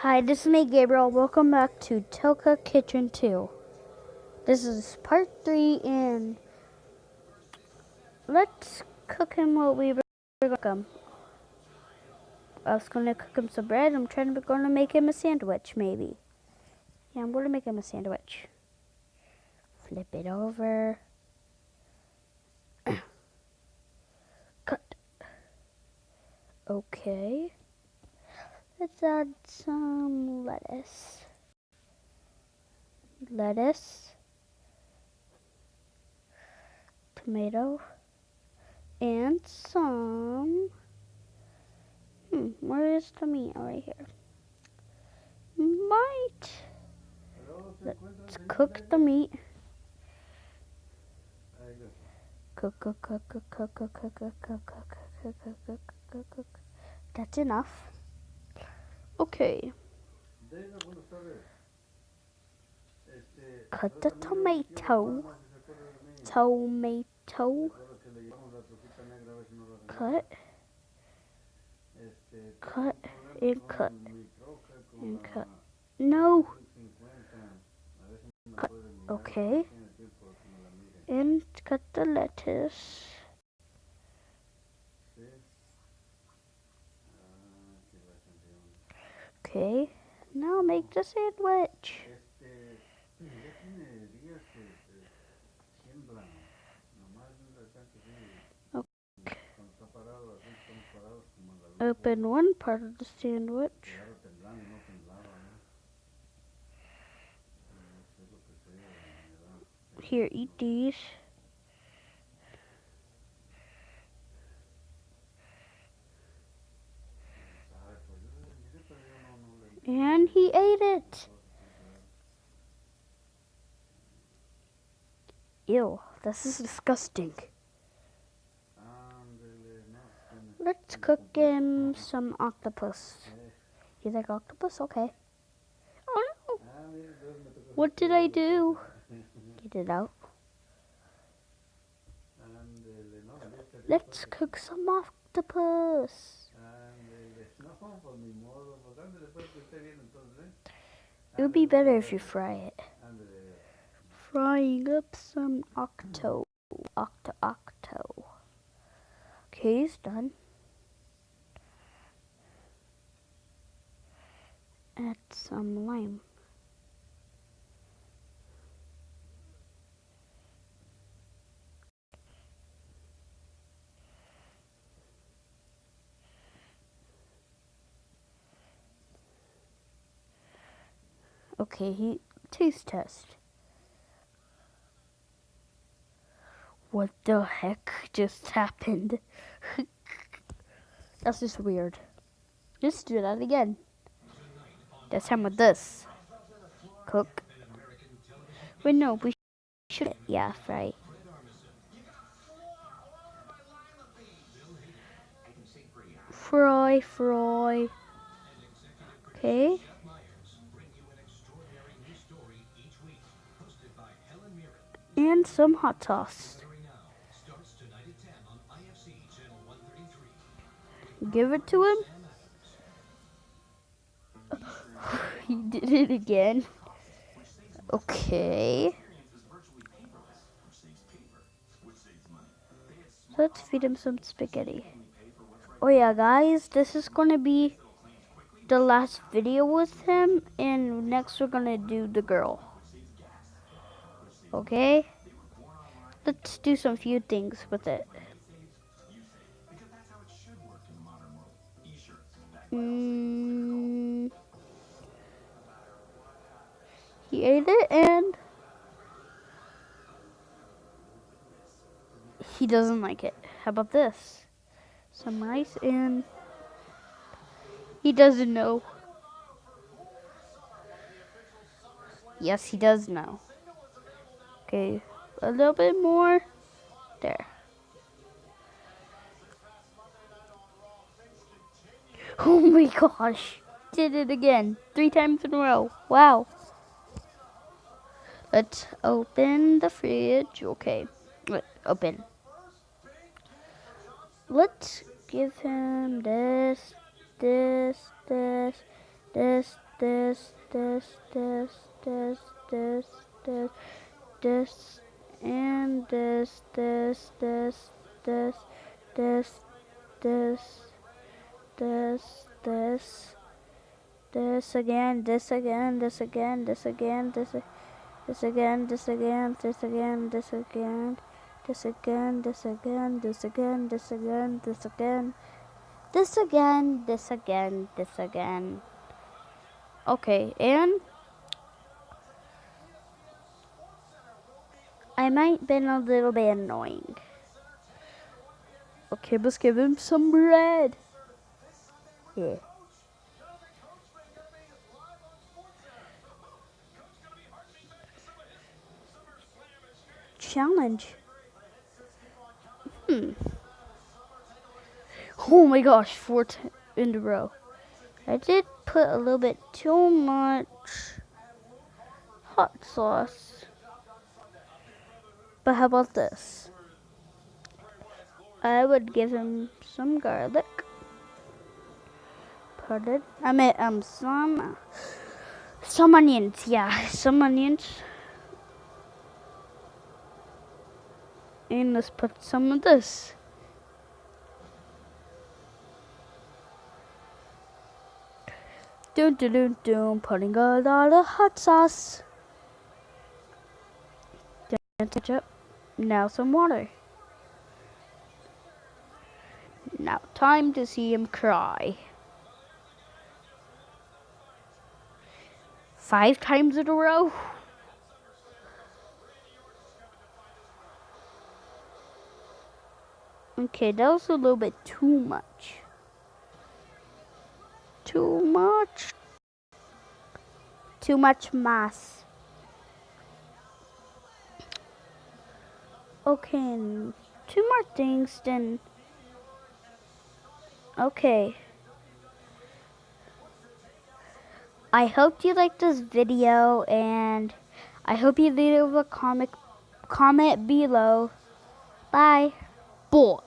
Hi, this is me, Gabriel. Welcome back to Toca Kitchen 2. This is part 3, and let's cook him what we were going to cook him. I was going to cook him some bread. I'm going to make him a sandwich, maybe. Yeah, I'm going to make him a sandwich. Flip it over. Cut. Okay. Let's add some lettuce. Tomato, and some... where is the meat? Oh, right here. Let's cook the meat. Cook. That's enough. Okay. Cut the tomato. Cut. No. Cut. Okay. And cut the lettuce. Okay. Now make the sandwich. Okay. Open one part of the sandwich. Here, eat these. And he ate it. Ew, this is disgusting. Let's cook him some octopus. You like octopus? Okay. Oh no! What did I do? Get it out. Let's cook some octopus. It would be better if you fry it. Frying up some octo. Okay, it's done. Add some lime. Okay, taste test. What the heck just happened? That's just weird. Just do that again. This time with this. Cook. Wait, no, we should. Yeah, fry. Fry. Okay. And some hot sauce. Give it to him. He did it again. Okay. Let's feed him some spaghetti. Oh yeah, guys, this is gonna be the last video with him, and next we're gonna do the girl. Okay? Let's do some few things with it. He ate it and he doesn't like it. How about this? Some rice and he doesn't know. Yes, he does know. Okay, a little bit more. There. Oh my gosh. Did it again. 3 times in a row. Wow. Let's open the fridge. Okay. Open. Let's give him this, this, this, this, and this, this, this, this again, this again, this again, this again, this again, this again, this again, this again, this again, this again, this again, this again, this again, this again, this again, this again. Okay, and I might been a little bit annoying. Okay, let's give him some bread. Yeah. Challenge. Oh my gosh, 4th in a row. I did put a little bit too much hot sauce. But how about this? I would give him some garlic. Put it. I mean, some onions. Yeah, some onions. And let's put some of this. Dun dun dun dun. Putting a lot of hot sauce. Ketchup. Now some water. Now time to see him cry. 5 times in a row. Okay, that was a little bit too much. Too much. Too much mass. Okay, 2 more things then. Okay. I hope you liked this video, and I hope you leave a comment below. Bye. Boy.